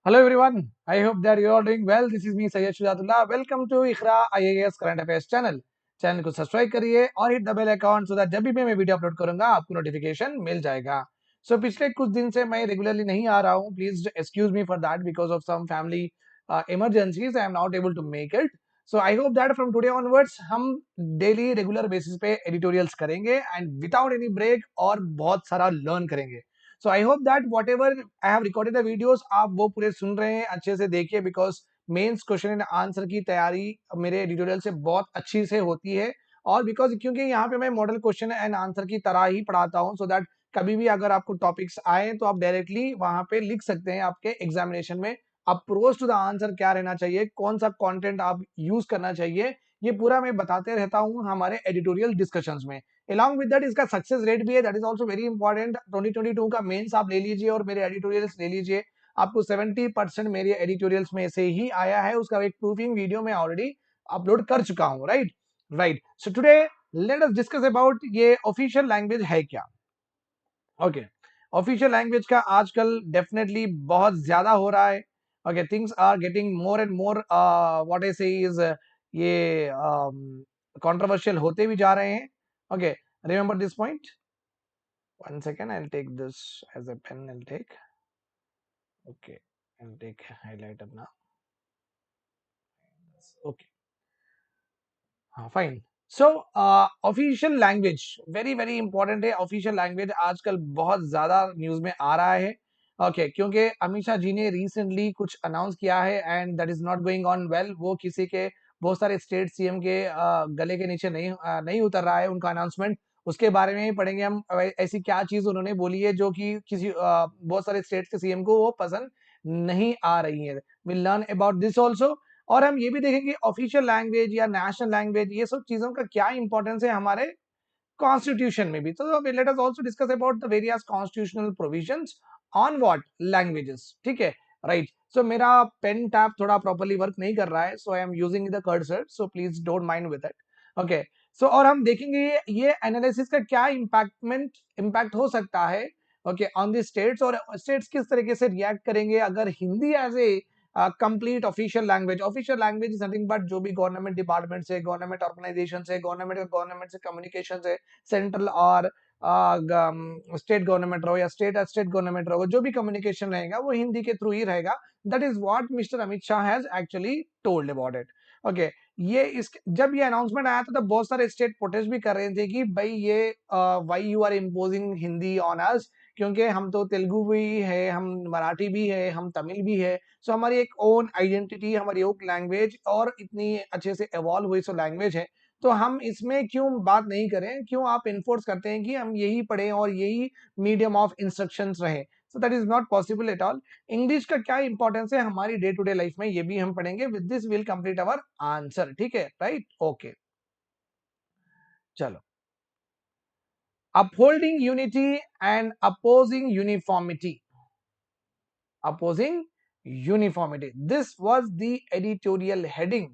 Hello everyone. I hope that you are doing well. This is me Sayyid Shujatullah. Welcome to Iqra IAS Current Affairs channel. Channel को subscribe करिए और hit the bell icon so that जब भी मैं video upload करूंगा आपको notification मिल जाएगा. पिछले कुछ दिन से मैं रेगुलरली नहीं आ रहा हूँ. Please excuse me for that because of some family emergencies I am not able to make it. I hope that from today onwards हम डेली रेगुलर बेसिस पे एडिटोरियल्स करेंगे एंड विदाउट एनी ब्रेक और बहुत सारा learn करेंगे. I hope that whatever I have recorded the videos आप वो पूरे सुन रहे हैं, अच्छे से देखिए because mains question and answer की तैयारी मेरे एडिटोरियल से बहुत अच्छी से होती है. और बिकॉज क्योंकि यहाँ पे मैं मॉडल क्वेश्चन एंड आंसर की तरह ही पढ़ाता हूँ सो दैट कभी भी अगर आपको टॉपिक्स आए तो आप डायरेक्टली वहां पे लिख सकते हैं आपके एग्जामिनेशन में अप्रोच टू द आंसर क्या रहना चाहिए, कौन सा कंटेंट आप यूज करना चाहिए, ये पूरा मैं बताते रहता हूँ हमारे एडिटोरियल डिस्कशंस में. along with that इसका सक्सेस रेट भी है, that is also very important. 2022 का मेंस आप ले लीजिए और मेरे एडिटोरियल्स ले लीजिए, आपको 70% मेरे एडिटोरियल्स में से ही आया है. उसका एक प्रूफिंग वीडियो मैं ऑलरेडी अपलोड कर चुका हूँ. Right. So today let us discuss about ये ऑफिशियल लैंग्वेज है क्या. ओके. ऑफिशियल लैंग्वेज का आजकल डेफिनेटली बहुत ज्यादा हो रहा है. Okay, things are getting more and more what I say is ये कंट्रोवर्शियल होते भी जा रहे हैं. Okay, remember this point. 1 second, I'll take this as a pen. I'll take. Okay, I'll take highlighter now. Okay. Fine. So official language very very important है. Official language आजकल बहुत ज्यादा न्यूज में आ रहा है. ओके, क्योंकि अमित शाह जी ने रिसेंटली कुछ अनाउंस किया है and that is not going on well. वो किसी के बहुत सारे स्टेट सीएम के गले के नीचे नहीं उतर रहा है उनका अनाउंसमेंट. उसके बारे में ही पढ़ेंगे हम. ऐसी क्या चीज उन्होंने बोली है जो कि किसी बहुत सारे स्टेट के सीएम को वो पसंद नहीं आ रही है. Will learn about this also. और हम ये भी देखेंगे ऑफिशियल लैंग्वेज या नेशनल लैंग्वेज ये सब चीजों का क्या इंपॉर्टेंस है हमारे कॉन्स्टिट्यूशन में भी. तो let us also discuss about the various constitutional provisions on what languages. ठीक है. राइट. मेरा पेन टैब थोड़ा प्रॉपर्ली वर्क नहीं कर रहा है, so I am using the cursor, so please don't mind with it. Okay. और हम देखेंगे ये एनालिसिस का क्या इम्पैक्ट हो सकता है. ओके, ऑन द स्टेट्स, और स्टेट्स किस तरीके से रिएक्ट करेंगे अगर Hindi as a complete official language. Official language is nothing but जो भी गवर्नमेंट डिपार्टमेंट से, गवर्नमेंट ऑर्गेनाइजेशन से, गवर्नमेंट से कम्युनिकेशन से, सेंट्रल और स्टेट गवर्नमेंट रहो या स्टेट गवर्नमेंट रहो, जो भी कम्युनिकेशन रहेगा वो हिंदी के थ्रू ही रहेगा. That is what mister Amit Shah has actually told about it. Okay. जब ये अनाउंसमेंट आया था तब बहुत सारे स्टेट प्रोटेस्ट भी कर रहे थे कि भाई ये why you are imposing Hindi on us, क्योंकि हम तो तेलुगु भी है, हम मराठी भी है, हम तमिल भी है. हमारी एक ओन आइडेंटिटी, हमारी ओन लैंग्वेज और इतनी अच्छे से इवॉल्व हुई लैंग्वेज है, तो हम इसमें क्यों बात नहीं करें, क्यों आप इन्फोर्स करते हैं कि हम यही पढ़ें और यही मीडियम ऑफ इंस्ट्रक्शंस रहे. That is not possible at all. English का क्या इंपॉर्टेंस है हमारी डे टू डे लाइफ में ये भी हम पढ़ेंगे. With this will complete our answer. ठीक है. राइट. ओके, चलो. Upholding unity and opposing uniformity. Opposing uniformity. This was the editorial heading,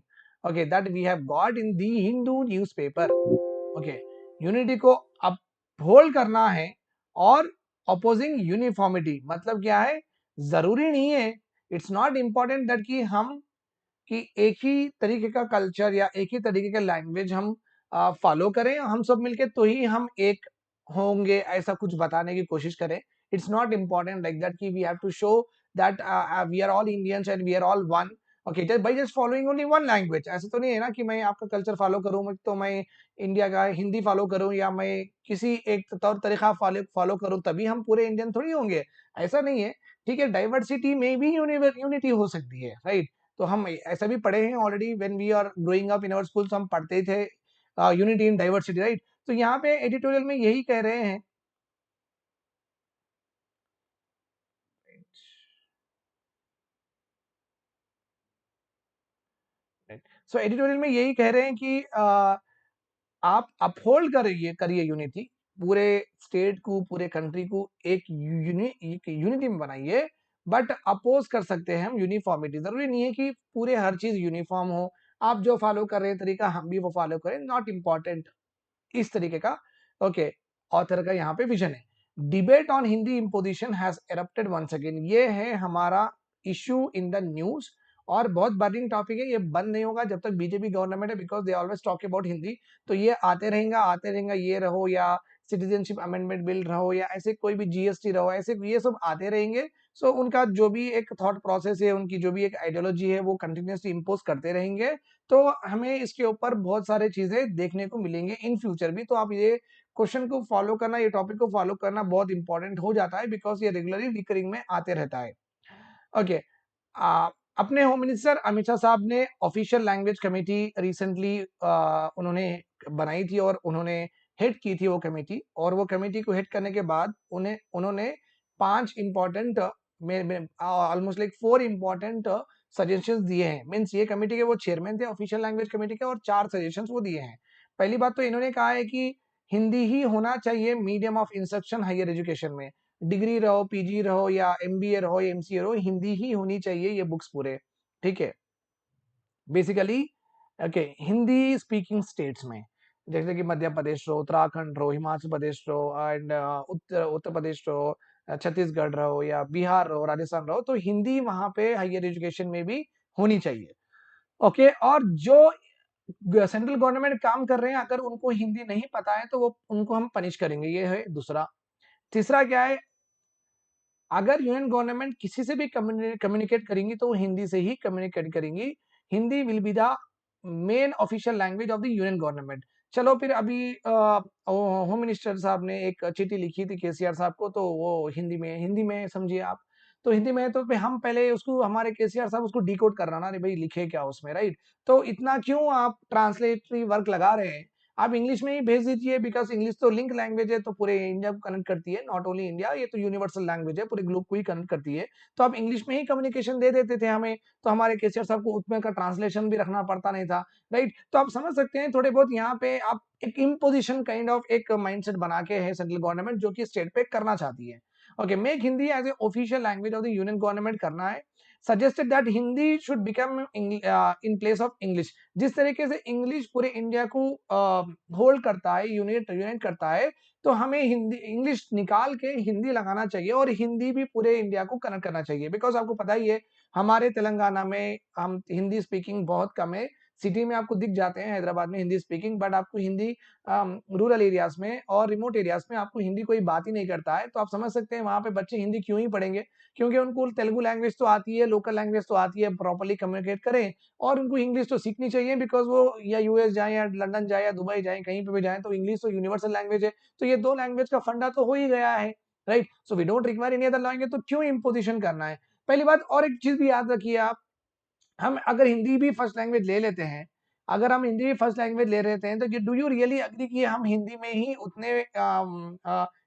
okay, that we have got in the Hindu newspaper. Okay, unity को uphold करना है और opposing uniformity मतलब क्या है, जरूरी नहीं है, it's not important that कि हम कि एक ही तरीके का कल्चर या एक ही तरीके का लैंग्वेज हम फॉलो करें, हम सब मिलके तो ही हम एक होंगे, ऐसा कुछ बताने की कोशिश करें. It's not important like that कि we have to show that we are all Indians and we are all one. Okay, just by just following only one language. ऐसा तो नहीं है ना कि मैं आपका कल्चर फॉलो करूं तो मैं इंडिया का हिंदी फॉलो करूं या मैं किसी एक तौर तरीका फॉलो करूं तभी हम पूरे इंडियन थोड़ी होंगे. ऐसा नहीं है. ठीक है, डाइवर्सिटी में भी यूनिटी हो सकती है. राइट. तो हम ऐसा भी पढ़े हैं already when we are growing up in our schools, हम पढ़ते थे यूनिटी इन डाइवर्सिटी. राइट. तो यहाँ पे एडिटोरियल में यही कह रहे हैं. एडिटोरियल में यही कह रहे हैं कि आप अपहोल्ड करिए यूनिटी, पूरे स्टेट को, पूरे कंट्री को एक यूनिटी में बनाइए, बट अपोज कर सकते हैं हम यूनिफॉर्मिटी. जरूरी नहीं है कि पूरे हर चीज यूनिफॉर्म हो, आप जो फॉलो कर रहे हैं तरीका हम भी वो फॉलो करें, नॉट इम्पॉर्टेंट. इस तरीके का. ओके, ऑथर का यहाँ पे विजन है. Debate on Hindi imposition has erupted once again. ये है हमारा इशू इन द न्यूज, और बहुत बर्निंग टॉपिक है, ये बंद नहीं होगा जब तक बीजेपी गवर्नमेंट है, because they always talk about Hindi. तो ये आते रहेगा, ये रहो या सिटीजनशिप अमेंडमेंट बिल रहो या ऐसे कोई भी जीएसटी रहो, ऐसे ये सब आते रहेंगे। सो उनका जो भी एक थॉट प्रोसेस है, उनकी जो भी एक आइडियोलॉजी है, वो कंटिन्यूसली इम्पोज करते रहेंगे। तो हमें इसके ऊपर बहुत सारे चीजें देखने को मिलेंगे इन फ्यूचर भी। तो आप ये क्वेश्चन को फॉलो करना, ये टॉपिक को फॉलो करना बहुत इंपॉर्टेंट हो जाता है, बिकॉज ये रेगुलरली रिकरिंग में आते रहता है। ओके, अपने होम मिनिस्टर अमित शाह साहब ने ऑफिशियल लैंग्वेज कमेटी रिसेंटली उन्होंने बनाई थी, और उन्होंने हेड की थी वो कमेटी। और वो कमेटी को हेड करने के बाद उन्होंने 5 इंपॉर्टेंट में ऑलमोस्ट लाइक 4 इंपॉर्टेंट सजेशंस दिए हैं। मींस ये कमेटी के वो चेयरमैन थे ऑफिशियल लैंग्वेज कमेटी के, और 4 सजेशंस वो दिए हैं। पहली बात तो इन्होंने कहा है कि हिंदी ही होना चाहिए medium of instruction higher education में। डिग्री रहो, पीजी रहो या एमबीए रहो या एमसीए रहो, हिंदी ही होनी चाहिए ये बुक्स पूरे। ठीक है, basically okay, Hindi speaking states में जैसे कि मध्य प्रदेश रहो, उत्तराखंड रहो, हिमाचल प्रदेश रहो, एंड उत्तर प्रदेश रहो, छत्तीसगढ़ रहो या बिहार रहो, राजस्थान रहो, तो हिंदी वहां पे हायर एजुकेशन में भी होनी चाहिए। ओके, और जो सेंट्रल गवर्नमेंट काम कर रहे हैं, अगर उनको हिंदी नहीं पता है तो वो उनको हम पनिश करेंगे, ये है दूसरा। तीसरा क्या है, अगर यूनियन गवर्नमेंट किसी से भी कम्युनिकेट करेंगी तो वो हिंदी से ही कम्युनिकेट करेंगी। Hindi will be the main official language of the union government. चलो फिर अभी होम मिनिस्टर साहब ने एक चिट्ठी लिखी थी केसीआर साहब को, तो वो हिंदी में समझिए आप। तो हिंदी में है तो फिर हम पहले उसको, हमारे केसीआर साहब उसको डिकोड कर रहा ना, अरे भाई लिखे क्या उसमें, राइट। तो इतना क्यों आप ट्रांसलेटरी वर्क लगा रहे हैं, आप इंग्लिश में ही भेज दीजिए, बिकॉज इंग्लिश तो लिंक लैंग्वेज है, तो पूरे इंडिया को कनेक्ट करती है, नॉट ओनली इंडिया, ये तो यूनिवर्सल लैंग्वेज है, पूरे ग्लोब को ही कनेक्ट करती है। तो आप इंग्लिश में ही कम्युनिकेशन दे देते थे हमें, तो हमारे केसीआर साहब को उसमें का ट्रांसलेशन भी रखना पड़ता नहीं था, राइट। तो आप समझ सकते हैं थोड़े बहुत यहाँ पे आप एक इम्पोजिशन काइंड ऑफ एक माइंडसेट बना के है सेंट्रल गवर्नमेंट, जो कि स्टेट पे करना चाहती है। Okay, make Hindi as a official language of the union government करना है। Suggested that Hindi should become in place of English. जिस तरीके से इंग्लिश पूरे इंडिया को होल्ड करता है, यूनाइट करता है, तो हमें हिंदी, इंग्लिश निकाल के हिंदी लगाना चाहिए, और हिंदी भी पूरे इंडिया को कनेक्ट करना चाहिए। बिकॉज आपको पता ही है, हमारे तेलंगाना में हम हिंदी स्पीकिंग बहुत कम है। सिटी में आपको दिख जाते हैं, हैदराबाद में हिंदी स्पीकिंग, बट आपको हिंदी रूरल एरियाज में और रिमोट एरियाज में आपको हिंदी कोई बात ही नहीं करता है। तो आप समझ सकते हैं वहां पे बच्चे हिंदी क्यों ही पढ़ेंगे, क्योंकि उनको तेलुगु लैंग्वेज तो आती है, लोकल लैंग्वेज तो आती है, प्रॉपर्ली कम्युनिकेट करें, और उनको इंग्लिश तो सीखनी चाहिए, बिकॉज वो या यूएस जाए या लंदन जाए या दुबई जाए, कहीं पे भी जाए, तो इंग्लिश तो यूनिवर्सल लैंग्वेज है। तो ये 2 लैंग्वेज का फंडा तो हो ही गया है, right. So we don't require any other language, तो क्यों इम्पोजिशन करना है, पहली बात। और एक चीज भी याद रखिए आप, हम अगर हिंदी भी फर्स्ट लैंग्वेज ले लेते हैं, अगर हम हिंदी भी फर्स्ट लैंग्वेज ले लेते हैं, तो डू यू रियली अग्री कि हम हिंदी में ही उतने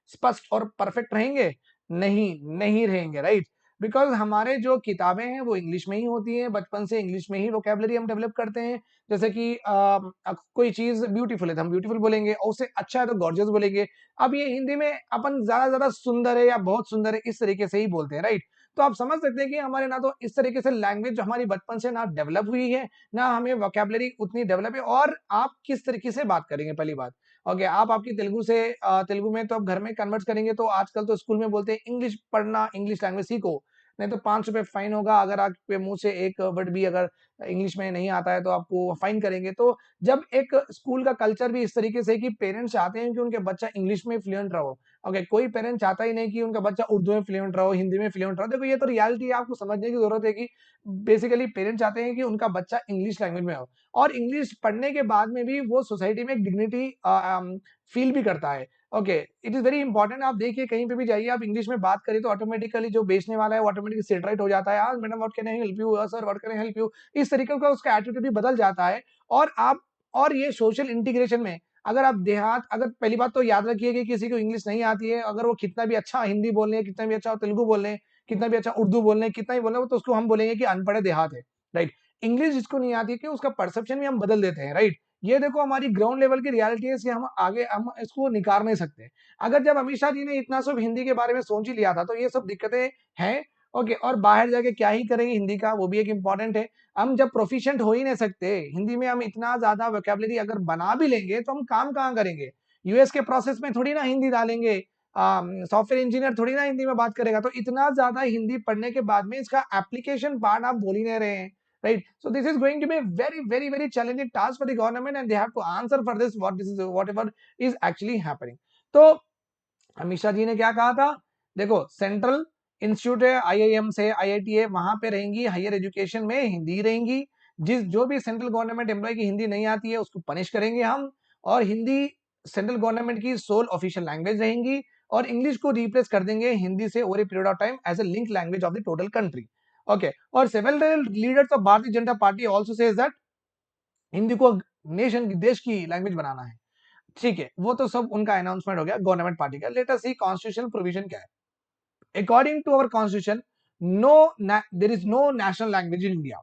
स्पष्ट और परफेक्ट रहेंगे? नहीं, नहीं रहेंगे, राइट। बिकॉज हमारे जो किताबें हैं वो इंग्लिश में ही होती हैं, बचपन से इंग्लिश में ही वोकेबलरी हम डेवलप करते हैं। जैसे कि कोई चीज ब्यूटीफुल है तो हम ब्यूटीफुल बोलेंगे, और उससे अच्छा है तो गॉर्जियस बोलेंगे। अब ये हिंदी में अपन ज्यादा सुंदर है या बहुत सुंदर है इस तरीके से ही बोलते हैं, राइट। तो आप समझ सकते हैं कि हमारे ना तो इस तरीके से लैंग्वेज जो हमारी बचपन से ना डेवलप हुई है, ना हमें वोकैबुलरी उतनी डेवलप है, और आप किस तरीके से बात करेंगे, पहली बात। ओके, आप आपकी तेलुगु से तेलुगु में तो आप घर में कन्वर्ट करेंगे, तो आजकल तो स्कूल में बोलते हैं इंग्लिश पढ़ना, इंग्लिश लैंग्वेज सीखो, नहीं तो 5 रुपए फाइन होगा, अगर आपके मुंह से एक वर्ड भी अगर इंग्लिश में नहीं आता है तो आपको फाइन करेंगे। तो जब एक स्कूल का कल्चर भी इस तरीके से कि पेरेंट्स चाहते हैं कि उनके बच्चा इंग्लिश में फ्लुएंट रहो, ओके, कोई पेरेंट चाहता ही नहीं कि उनका बच्चा उर्दू में फ्लुएंट रहो, हिंदी में फ्लुएंट रहो। देखो, ये तो रियलिटी है, आपको समझने की जरूरत है कि बेसिकली पेरेंट्स चाहते हैं कि उनका बच्चा इंग्लिश लैंग्वेज में हो, और इंग्लिश पढ़ने के बाद में भी वो सोसाइटी में एक डिग्निटी फील भी करता है। Okay, it is very important. आप देखिए कहीं पे भी जाइए, आप इंग्लिश में बात करें तो ऑटोमेटिकली जो बेचने वाला है वो ऑटोमेटिकली सेट राइट हो जाता है, हाँ madam what can I help you, sir what can I help you, इस तरीके का उसका एटीट्यूड भी बदल जाता है। और आप, और ये सोशल इंटीग्रेशन में, अगर आप देहात, अगर पहली बात तो याद रखिए कि किसी को इंग्लिश नहीं आती है, अगर वो कितना भी अच्छा हिंदी बोल रहे हैं, कितना भी अच्छा तेलुगु बोल रहे हैं, कितना भी अच्छा उर्दू बोल रहे हैं, कितना भी बोल रहे हैं, तो उसको हम बोलेंगे कि अनपढ़ देहात है, राइट। इंग्लिश जिसको नहीं आती है कि उसका परसेप्शन भी हम बदल देते हैं, राइट। ये देखो हमारी ग्राउंड लेवल की रियलिटी है, हम इसको निकाल नहीं सकते। अगर जब अमित शाह जी ने इतना सब हिंदी के बारे में सोच ही लिया था, तो ये सब दिक्कतें हैं। ओके, और बाहर जाके क्या ही करेंगे हिंदी का, वो भी एक इंपॉर्टेंट है। हम जब प्रोफिशिएंट हो ही नहीं सकते हिंदी में, हम इतना ज्यादा वोकैबुलरी अगर बना भी लेंगे तो हम काम कहाँ करेंगे, यूएस के प्रोसेस में थोड़ी ना हिंदी डालेंगे, सॉफ्टवेयर इंजीनियर थोड़ी ना हिंदी में बात करेगा, तो इतना ज्यादा हिंदी पढ़ने के बाद में इसका एप्लीकेशन पार्ट आप बोल ही नहीं रहे हैं, right? So this is going to be a very challenging task for the government, and they have to answer for this whatever is actually happening. तो अमित शाह जी ने क्या कहा था, देखो सेंट्रल इंस्टीट्यूट है, आईआईएम से आईआईटी है, वहां पे रहेंगी हायर एजुकेशन में हिंदी रहेंगी, जो भी सेंट्रल गवर्नमेंट एम्प्लॉय की हिंदी नहीं आती है उसको पनिश करेंगे हम, और हिंदी सेंट्रल गवर्नमेंट की सोल ऑफिशियल लैंग्वेज रहेंगी, और इंग्लिश को रिप्लेस कर देंगे हिंदी से over a period of time as a link language of the total country. Okay, और several leaders of Bharatiya Janata Party also says that Hindi को नेशन की, देश की लैंग्वेज बनाना है। ठीक है, वो तो सब उनका अनाउंसमेंट हो गया गवर्नमेंट पार्टी का। Let us see constitutional provision क्या है। According to our constitution, no there is no national language in India.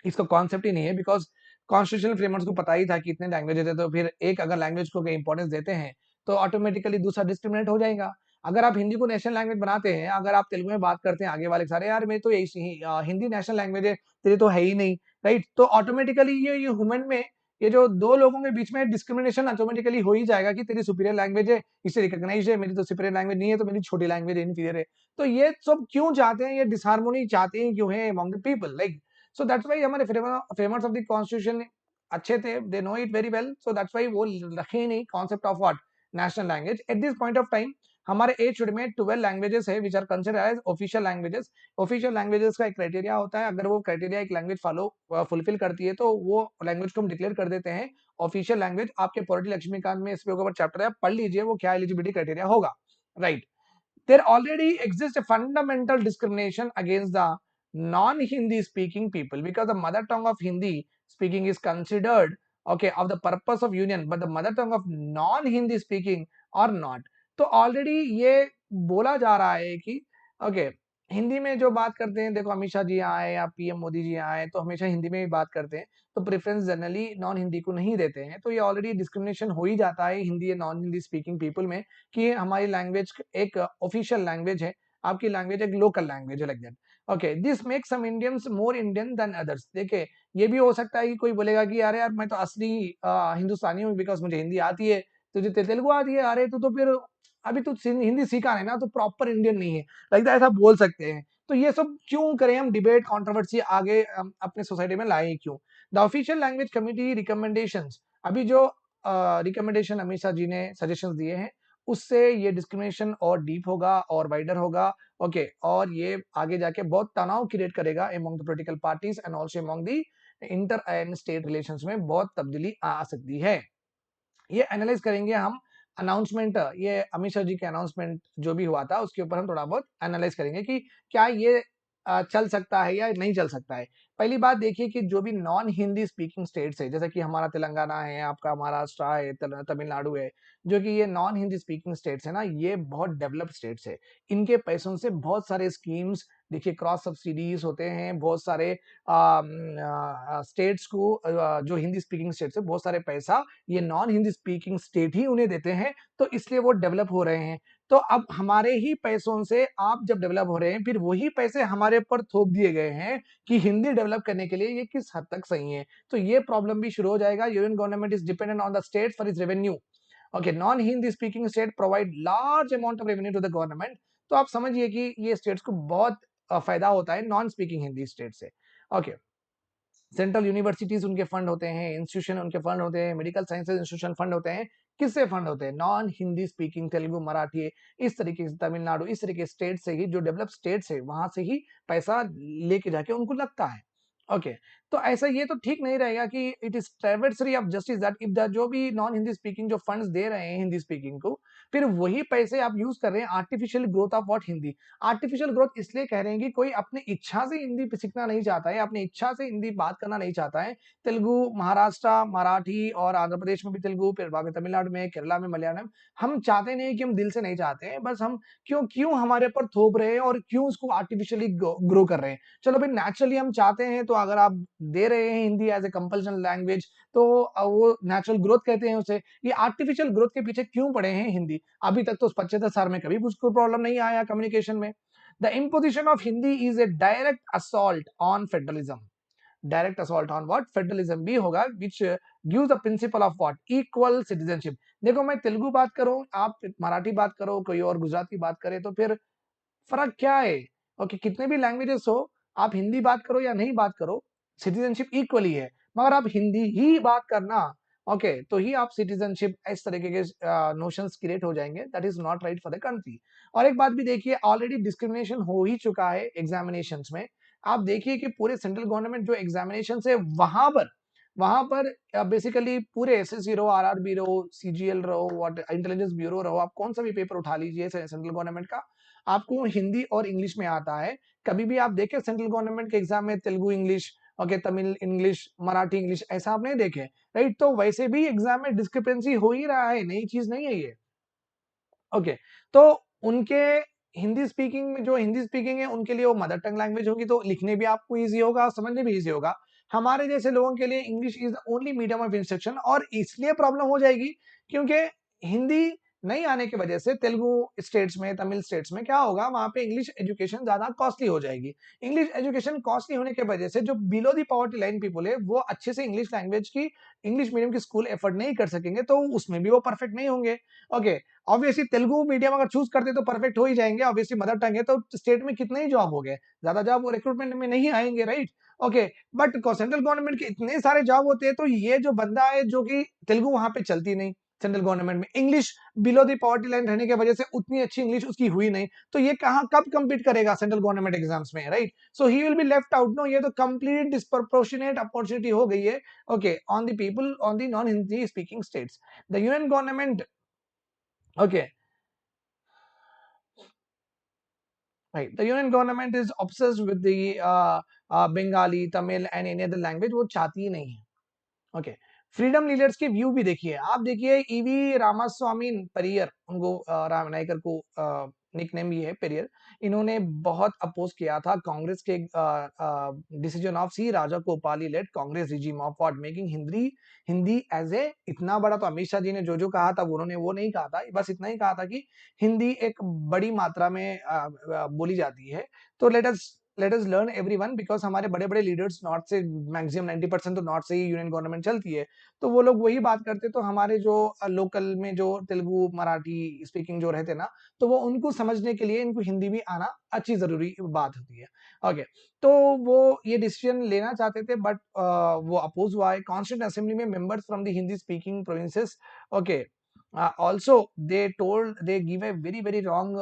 इसका कॉन्सेप्ट ही नहीं है, बिकॉज कॉन्स्टिट्यूशनल फ्रेमवर्क को पता ही था कि इतने लैंग्वेज है, तो फिर एक अगर लैंग्वेज को इंपॉर्टेंस देते हैं तो ऑटोमेटिकली दूसरा डिस्क्रिमिनेट हो जाएगा। अगर आप हिंदी को नेशनल लैंग्वेज बनाते हैं, अगर आप तेलुगु में बात करते हैं, आगे वाले सारे यार मेरी तो हिंदी नेशनल लैंग्वेज है, तेरी तो है ही नहीं, राइट? तो ऑटोमेटिकली ये ह्यूमन में, ये जो दो लोगों के बीच में डिस्क्रिमिनेशन ऑटोमेटिकली हो ही जाएगा कि तेरी सुपीरियर लैंग्वेज है, इसे रिकॉग्नाइज है, मेरी तो सुपीरियर लैंग्वेज नहीं है, तो मेरी छोटी लैंग्वेज इनफीरियर है। तो ये सब क्यों चाहते हैं, ये डिसहार्मोनी चाहते हैं क्यों है among the people, like so that's why हमारे फ्रेमर्स ऑफ द कॉन्स्टिट्यूशन अच्छे थे, they know it very well, so that's why वो रखे ही नहीं concept of what national language at this point of time. हमारे एज शुड में 12 languages है which are consider as official languages. Official languages का एक क्राइटेरिया होता है, अगर वो क्राइटेरिया एक लैंग्वेज फुलफिल करती है तो वो लैंग्वेज को हम डिक्लेयर कर देते हैं ऑफिशियल लैंग्वेज। आपके पॉलिटी लक्ष्मीकांत में इसके ऊपर चैप्टर है, पढ़ लीजिए वो क्या एलिजिबिलिटी क्राइटेरिया होगा, right? There already exists a fundamental discrimination against the non-Hindi speaking people because the mother tongue of Hindi speaking is considered okay of the purpose of union, but the mother tongue of non-Hindi speaking are not. तो already ये बोला जा रहा है कि okay Hindi में जो बात करते हैं, देखो अमित शाह जी आए या पीएम मोदी जी आए तो हमेशा हिंदी में ही बात करते हैं, तो प्रेफरेंस जनरली नॉन हिंदी को नहीं देते हैं। तो ये ऑलरेडी डिस्क्रिमिनेशन हो ही जाता है हिंदी या नॉन हिंदी स्पीकिंग पीपल में कि हमारी लैंग्वेज एक ऑफिशियल लैंग्वेज है, आपकी लैंग्वेज एक लोकल लैंग्वेज है, like that. Okay, this makes some Indians more Indian than others. देखिए ये भी हो सकता है कि कोई बोलेगा कि अरे यार मैं तो असली हिंदुस्तानी हूँ बिकॉज मुझे हिंदी आती है, तुझे तेलुगु आती है, अरे तू तो फिर अभी तू हिंदी सीखा है ना, तो प्रॉपर इंडियन नहीं है, लाइक दैट ऐसा बोल सकते हैं। तो ये सब क्यों करें हम, डिबेट कंट्रोवर्सी आगे अपने सोसाइटी में लाए क्यों? The official language committee recommendations, अभी जो रिकमेंडेशन अमित शाह जी ने सजेशंस दिए हैं उससे ये डिस्क्रिमिनेशन और डीप होगा और वाइडर होगा। ओके, और ये आगे जाके बहुत तनाव क्रिएट करेगा among the political parties and also among the inter and state relations में बहुत तब्दीली आ सकती है। ये एनालाइज करेंगे हम अनाउंसमेंट, ये अमित शाह जी के अनाउंसमेंट जो भी हुआ था उसके ऊपर हम थोड़ा बहुत एनालाइज करेंगे कि क्या ये चल सकता है या नहीं चल सकता है। पहली बात देखिए कि जो भी नॉन हिंदी स्पीकिंग स्टेट्स है, जैसे कि हमारा तेलंगाना है, आपका महाराष्ट्र है, तमिलनाडु है, जो कि ये नॉन हिंदी स्पीकिंग स्टेट्स है ना, ये बहुत डेवलप्ड स्टेट्स है। इनके पैसों से बहुत सारे स्कीम्स, देखिए क्रॉस सब्सिडीज होते हैं, बहुत सारे स्टेट्स को जो हिंदी स्पीकिंग स्टेट्स है बहुत सारे पैसा ये नॉन हिंदी स्पीकिंग स्टेट ही उन्हें देते हैं, तो इसलिए वो डेवलप हो रहे हैं। तो अब हमारे ही पैसों से आप जब डेवलप हो रहे हैं, फिर वही पैसे हमारे ऊपर थोप दिए गए हैं कि हिंदी डेवलप करने के लिए, ये किस हद तक सही है? तो ये प्रॉब्लम भी शुरू हो जाएगा। Union government is dependent on the state for is revenue. Okay, non Hindi speaking state provide large amount of revenue to the government. तो आप समझिए कि ये स्टेट्स को बहुत फायदा होता है नॉन स्पीकिंग हिंदी स्टेट से। ओके, सेंट्रल यूनिवर्सिटीज उनके फंड होते हैं, इंस्टीट्यूशन उनके फंड होते हैं, मेडिकल साइंसेज इंस्टीट्यूशन फंड होते हैं। किससे फंड होते हैं? नॉन हिंदी स्पीकिंग, तेलुगु, मराठी, इस तरीके से तमिलनाडु, इस तरीके स्टेट से ही, जो डेवलप स्टेट्स है वहां से ही पैसा लेके जाके उनको लगता है। ओके, तो ऐसा ये तो ठीक नहीं रहेगा कि it is travesty of justice that if the जो भी नॉन हिंदी स्पीकिंग जो फंड्स दे रहे हैं हिंदी स्पीकिंग को, फिर वही पैसे आप यूज कर रहे हैं artificial growth of what Hindi. Artificial growth इसलिए कह रहे हैं कि कोई अपनी इच्छा से हिंदी सीखना नहीं चाहता है, अपनी इच्छा से हिंदी बात करना नहीं चाहता है। तेलुगु, महाराष्ट्र, मराठी और आंध्र प्रदेश में भी तेलुगु, फिर बाद में तमिलनाडु में, केरला में मलयालम, हम चाहते नहीं कि हम दिल से नहीं चाहते हैं, बस हम क्यों क्यों हमारे पर थोप रहे हैं और क्यों उसको आर्टिफिशियली ग्रो कर रहे हैं। चलो भाई नेचुरली हम चाहते हैं, तो अगर आप दे रहे हैं Hindi as a compulsion language, तो वो नेचुरल ग्रोथ कहते हैं उसे। ये आर्टिफिशियल ग्रोथ के पीछे क्यों पड़े हैं हिंदी? अभी तक तो 75 साल में कभी उसको प्रॉब्लम नहीं आया कम्युनिकेशन में। The imposition of Hindi is a direct assault on federalism. Direct assault on what federalism भी होगा, which gives the principle of what equal citizenship. देखो मैं तेलुगु बात करूं, आप मराठी बात करो, कोई और गुजराती बात करे, तो फिर फर्क क्या है? ओके, कितने भी लैंग्वेजेस हो, आप हिंदी बात करो या नहीं बात करो, सिटीजनशिप इक्वली है। मगर आप हिंदी ही बात करना, ओके, तो ही आप सिटीजनशिप, इस तरीके के नोशंस क्रिएट हो जाएंगे, that is not right for the country. और एक बात भी देखिए, ऑलरेडी डिस्क्रिमिनेशन हो ही चुका है एग्जामिनेशंस में। आप देखिए कि पूरे सेंट्रल गवर्नमेंट जो एग्जामिनेशन है वहां पर बेसिकली पूरे एसएससी रहो, आरआरबी रहो, सीजीएल रहो, व्हाट इंटेलिजेंस ब्यूरो रहो, आप कौन सा भी पेपर उठा लीजिए सेंट्रल गवर्नमेंट का, आपको हिंदी और इंग्लिश में आता है। कभी भी आप देखे सेंट्रल गवर्नमेंट के एग्जाम में Telugu English, okay, Tamil English, Marathi English, ऐसा आप नहीं देखे, राइट? तो वैसे भी एग्जाम में डिस्क्रिपेंसी हो ही रहा है, नई चीज नहीं है ये। ओके, तो उनके हिंदी स्पीकिंग में, जो हिंदी स्पीकिंग है उनके लिए वो मदर टंग लैंग्वेज होगी, तो लिखने भी आपको इजी होगा और समझने भी इजी होगा। हमारे जैसे लोगों के लिए English is the only medium of instruction, और इसलिए प्रॉब्लम हो जाएगी क्योंकि हिंदी नहीं आने की वजह से तेलुगु स्टेट्स में, तमिल स्टेट्स में क्या होगा, वहां पे इंग्लिश एजुकेशन ज्यादा कॉस्टली हो जाएगी। इंग्लिश एजुकेशन कॉस्टली होने की वजह से जो below the poverty line people है, वो अच्छे से इंग्लिश लैंग्वेज की, इंग्लिश मीडियम की स्कूल एफर्ड नहीं कर सकेंगे, तो उसमें भी वो परफेक्ट नहीं होंगे। ओके, ऑब्वियसली तेलुगु मीडियम अगर चूज करते तो परफेक्ट हो ही जाएंगे, ऑब्वियसली मदर टंग है, तो स्टेट में कितने ही जॉब हो गए, ज्यादा जॉब वो रिक्रूटमेंट में नहीं आएंगे, right? Okay, but central government के इतने सारे जॉब होते हैं, तो ये जो बंदा है जो कि तेलुगु वहां पे चलती नहीं, सेंट्रल गवर्नमेंट में English below the poverty line रहने की वजह से उतनी अच्छी इंग्लिश उसकी हुई नहीं, तो ये कहां कब compete करेगा सेंट्रल गवर्नमेंट एग्जाम्स में, right? So he will be left out, no, ये तो कंप्लीट डिस्प्रोपोर्शनेट अपॉर्चुनिटी हो गई है, okay, on the people on the non Hindi speaking states. The union government, okay, right, the union government is obsessed with the Bengali, Tamil and any other language, वो चाहती ही नहीं है। Okay, freedom leaders के view भी देखिए, आप देखिए EV Ramaswamy Pariyar, उनको राम नायकर को निकनेम भी है पेरियर, इन्होंने बहुत अपोज किया था कांग्रेस के decision of C Rajagopalachari led Congress regime of what making Hindi Hindi as a, इतना बड़ा तो अमित शाह जी ने जो कहा था उन्होंने वो नहीं कहा था, बस इतना ही कहा था कि हिंदी एक बड़ी मात्रा में बोली जाती है। तो let us learn everyone, because हमारे बड़े बड़े लीडर्स नॉर्थ से, मैक्सिमम 90% तो नॉर्थ से ही यूनियन गवर्नमेंट चलती है, तो वो लोग वही बात करते, तो हमारे जो लोकल में जो तेलुगु मराठी स्पीकिंग जो रहते ना, तो वो उनको समझने के लिए इनको हिंदी भी आना अच्छी जरूरी बात होती है। ओके, तो वो ये डिसीजन लेना चाहते थे, बट वो अपोज हुआ है। कॉन्स्टिट्यूंट असेंबली में members from the Hindi speaking provinces, okay, also they told, they give a very very wrong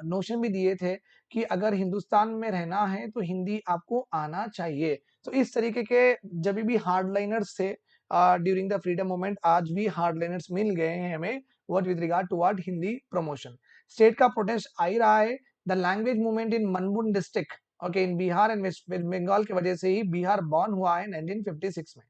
notion भी दिए थे कि अगर हिंदुस्तान में रहना है तो हिंदी आपको आना चाहिए। तो इस तरीके के जब भी हार्डलाइनर्स थे ड्यूरिंग द फ्रीडम मूवमेंट, आज भी हार्डलाइनर्स मिल गए हैं हमें, what with regard to what Hindi promotion. State का प्रोटेस्ट आ ही रहा है। द लैंग्वेज मूवमेंट इन मनबुन district, okay, in Bihar and West Bengal की वजह से ही बिहार बॉर्न हुआ है 1956 में।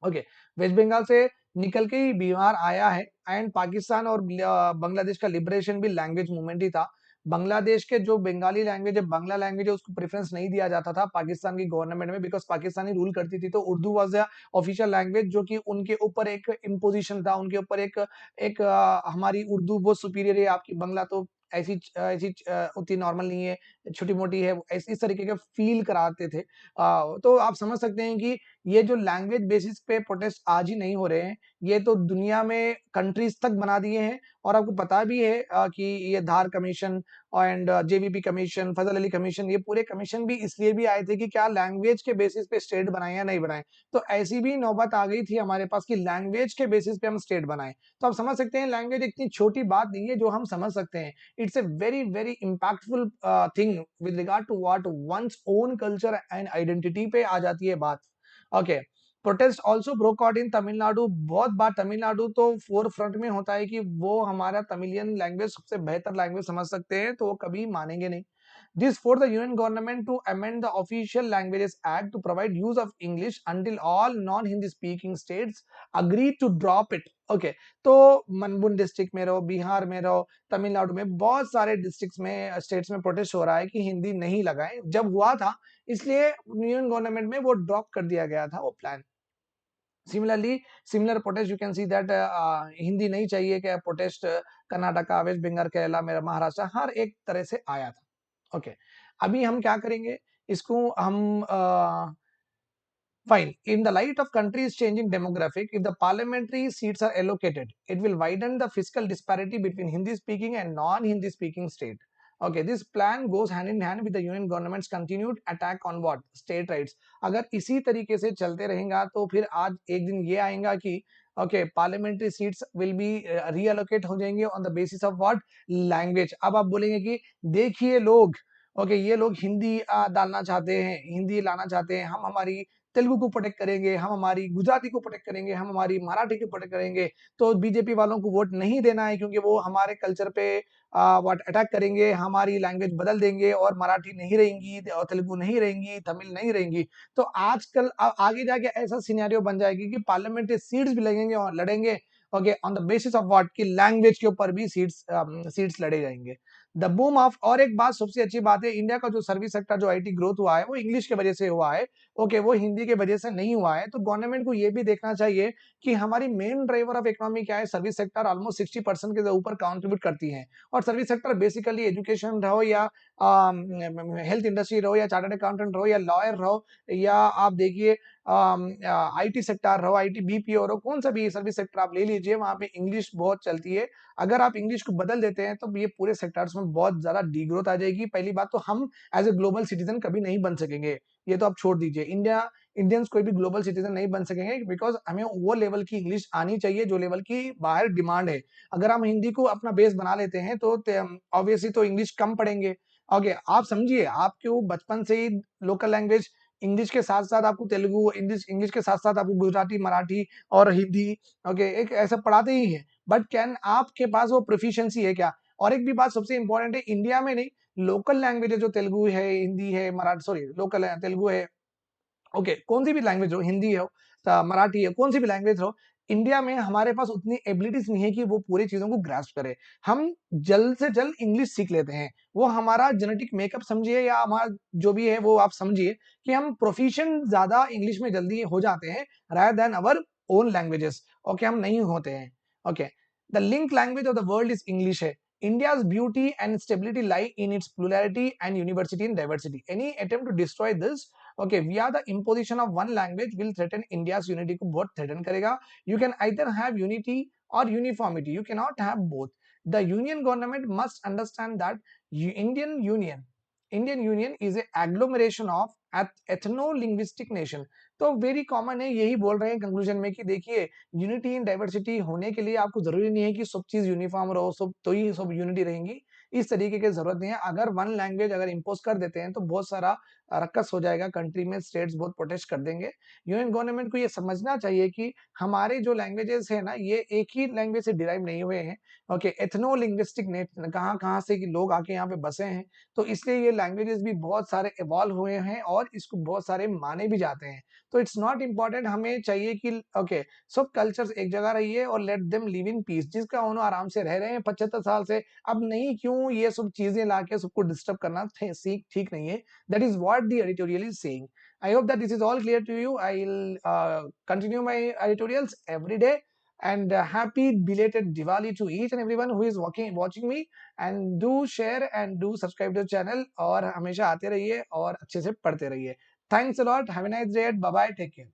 ओके, वेस्ट बंगाल से निकल के ही बिहार आया है, एंड पाकिस्तान और बांग्लादेश का लिबरेशन भी लैंग्वेज मूवमेंट ही था। बांग्लादेश के जो बंगाली लैंग्वेज है, बांग्ला लैंग्वेज है, उसको प्रेफरेंस नहीं दिया जाता था पाकिस्तान की गवर्नमेंट में, बिकॉज पाकिस्तानी रूल करती थी, तो Urdu was the official language, जो कि उनके ऊपर एक इम्पोजिशन था, उनके ऊपर एक एक हमारी उर्दू बहुत सुपीरियर है, आपकी बांग्ला तो ऐसी ऐसी उतनी नॉर्मल नहीं है, छोटी मोटी है, इस तरीके के फील कराते थे। तो आप समझ सकते हैं कि ये जो लैंग्वेज बेसिस पे प्रोटेस्ट आज ही नहीं हो रहे हैं, ये तो दुनिया में कंट्रीज तक बना दिए हैं। और आपको पता भी है कि ये Dhar commission and JVP commission, Fazal Ali commission, ये पूरे कमीशन भी इसलिए भी आए थे कि क्या लैंग्वेज के बेसिस पे स्टेट बनाए या नहीं बनाए। तो ऐसी भी नौबत आ गई थी हमारे पास कि लैंग्वेज के बेसिस पे हम स्टेट बनाए। तो आप समझ सकते हैं लैंग्वेज इतनी छोटी बात नहीं है जो हम समझ सकते हैं। It's a very very impactful thing with regard to what one's own culture and identity पे आ जाती है बात। Okay, protest also broke out in Tamil Nadu. बहुत बार तमिलनाडु तो फोर फ्रंट में होता है कि वो हमारा तमिलियन लैंग्वेज सबसे बेहतर लैंग्वेज समझ सकते हैं, तो वो कभी मानेंगे नहीं। This forced the union government to amend the Official Languages Act to provide use of English until all non-Hindi speaking states agreed to drop it. Okay, तो मनबुन डिस्ट्रिक्ट में रहो, बिहार में रहो, तमिलनाडु में, बहुत सारे डिस्ट्रिक्ट्स में, स्टेट्स में प्रोटेस्ट हो रहा है कि हिंदी नहीं लगाए। जब हुआ था, इसलिए यूनियन गवर्नमेंट में वो ड्रॉप कर दिया गया था वो plan. Similarly, similar protest you can see that Hindi नहीं चाहिए क्या प्रोटेस्ट कर्नाटका, वेस्ट बंगाल, केरला, मेरा महाराष्ट्र, हर एक तरह से आया था। ओके, अभी हम क्या करेंगे, इसको हम Fine. In the light of countries changing demographic, if the parliamentary seats are allocated, it will widen the fiscal disparity between Hindi speaking and non-Hindi speaking state. Okay, this plan goes hand in hand with the union government's continued attack on what? State rights. अगर इसी तरीके से चलते रहेगा तो फिर आज एक दिन ये आएगा कि okay parliamentary seats will be reallocate हो जाएंगे on the basis of what? Language. अब आप बोलेंगे कि देखिए लोग ओके ये लोग हिंदी डालना चाहते हैं, हिंदी लाना चाहते हैं, हम हमारी तेलुगु को प्रोटेक्ट करेंगे, हम हमारी गुजराती को प्रोटेक्ट करेंगे, हम हमारी मराठी को प्रोटेक्ट करेंगे, तो बीजेपी वालों को वोट नहीं देना है क्योंकि वो हमारे कल्चर पे व्हाट अटैक करेंगे, हमारी लैंग्वेज बदल देंगे और मराठी नहीं रहेंगी और तेलुगु नहीं रहेंगी, तमिल नहीं रहेंगी. तो आजकल आगे जाके ऐसा सिनेरियो बन जाएगी कि पार्लियामेंट्री सीट्स भी लगेंगे और लड़ेंगे okay on the basis of what कि लैंग्वेज के ऊपर भी सीट्स लड़े जाएंगे. द बूम ऑफ और एक बात सबसे अच्छी बात है इंडिया का जो सर्विस सेक्टर जो आईटी ग्रोथ हुआ है वो इंग्लिश की वजह से हुआ है. ओके वो हिंदी की वजह से नहीं हुआ है. तो गवर्नमेंट को ये भी देखना चाहिए कि हमारी मेन ड्राइवर ऑफ इकोनॉमी क्या है. सर्विस सेक्टर ऑलमोस्ट 60% के ऊपर कंट्रीब्यूट करती है और सर्विस सेक्टर बेसिकली एजुकेशन रहो या हेल्थ इंडस्ट्री रहो या चार्टर्ड अकाउंटेंट रहो या लॉयर रहो या आप देखिए आईटी सेक्टर रहो, आईटी बीपीओ रहो, कौन सा भी सर्विस सेक्टर आप ले लीजिए वहां पे इंग्लिश बहुत चलती है. अगर आप इंग्लिश को बदल देते हैं तो ये पूरे सेक्टर्स में बहुत ज्यादा डीग्रोथ आ जाएगी. पहली बात तो हम एज ए ग्लोबल सिटीजन कभी नहीं बन सकेंगे. ये तो आप छोड़ दीजिए. इंडियंस कोई भी ग्लोबल सिटीजन नहीं बन सकेंगे बिकॉज हमें वो लेवल की इंग्लिश आनी चाहिए जो लेवल की बाहर डिमांड है. अगर हम हिंदी को अपना बेस बना लेते हैं तो ऑब्वियसली तो इंग्लिश कम पढ़ेंगे. ओके आप समझिए आपको बचपन से ही लोकल लैंग्वेज इंग्लिश के साथ साथ आपको तेलुगु इंग्लिश के साथ साथ आपको गुजराती मराठी और हिंदी ओके एक ऐसा पढ़ाते ही है. बट कैन आपके पास वो प्रोफिशिएंसी है क्या? और एक भी बात सबसे इंपॉर्टेंट है इंडिया में नहीं लोकल लैंग्वेज जो तेलुगु है हिंदी है मराठी सॉरी लोकल है तेलुगु है ओके कौन सी भी लैंग्वेज हो हिंदी हो मराठी है कौन सी भी लैंग्वेज हो इंडिया में हमारे पास उतनी एबिलिटीज नहीं है कि वो पूरी चीजों को ग्रास्प करे. हम जल्द से जल्द इंग्लिश सीख लेते हैं. वो हमारा जेनेटिक मेकअप समझिए या हमारा जो भी है वो आप समझिए कि हम प्रोफिशिएंट ज्यादा इंग्लिश में जल्दी हो जाते हैं rather than our own languages. Okay हम नहीं होते हैं. Okay the link language of the world is English है. India's beauty and stability lie in its plurality and university in diversity. Any attempt to destroy this okay via the imposition of one language will threaten India's unity को बहुत threaten करेगा. You can either have unity or uniformity. You cannot have both. The union government must understand that Indian Union is a agglomeration of ethno-linguistic nation. तो very common है यही बोल रहे हैं conclusion में कि देखिए यूनिटी इन डाइवर्सिटी होने के लिए आपको जरूरी नहीं है कि सब चीज यूनिफॉर्म रहो सब तो ही सब यूनिटी रहेंगी. इस तरीके की जरूरत नहीं है. अगर वन लैंग्वेज अगर इम्पोज कर देते हैं तो बहुत सारा रक्कस हो जाएगा कंट्री में. स्टेट्स बहुत प्रोटेस्ट कर देंगे. यूनियन गवर्नमेंट को ये समझना चाहिए कि हमारे जो लैंग्वेजेस है ना ये एक ही लैंग्वेज से डिराइव नहीं हुए हैं. ओके एथनो लिंग्विस्टिक कहाँ कहाँ से कि लोग आके यहाँ पे बसे हैं. तो इसलिए ये लैंग्वेजेस भी बहुत सारे इवॉल्व हुए हैं और इसको बहुत सारे माने भी जाते हैं. तो इट्स नॉट इम्पॉर्टेंट. हमें चाहिए कि ओके सब कल्चर्स एक जगह रहिए और let them live in peace. जिसका उन्होंने आराम से रह रहे हैं 75 साल से. अब नहीं क्यों ये सब चीजें लाके सबको डिस्टर्ब करना सीख ठीक नहीं है. That is what the editorial is saying. I hope that this is all clear to you. I'll continue my editorials every day. And happy belated Diwali to each and everyone who is watching me. And do share and do subscribe to the channel. और हमेशा आते रहिए और अच्छे से पढ़ते रहिए. Thanks a lot. Have a nice day. Bye bye. Take care.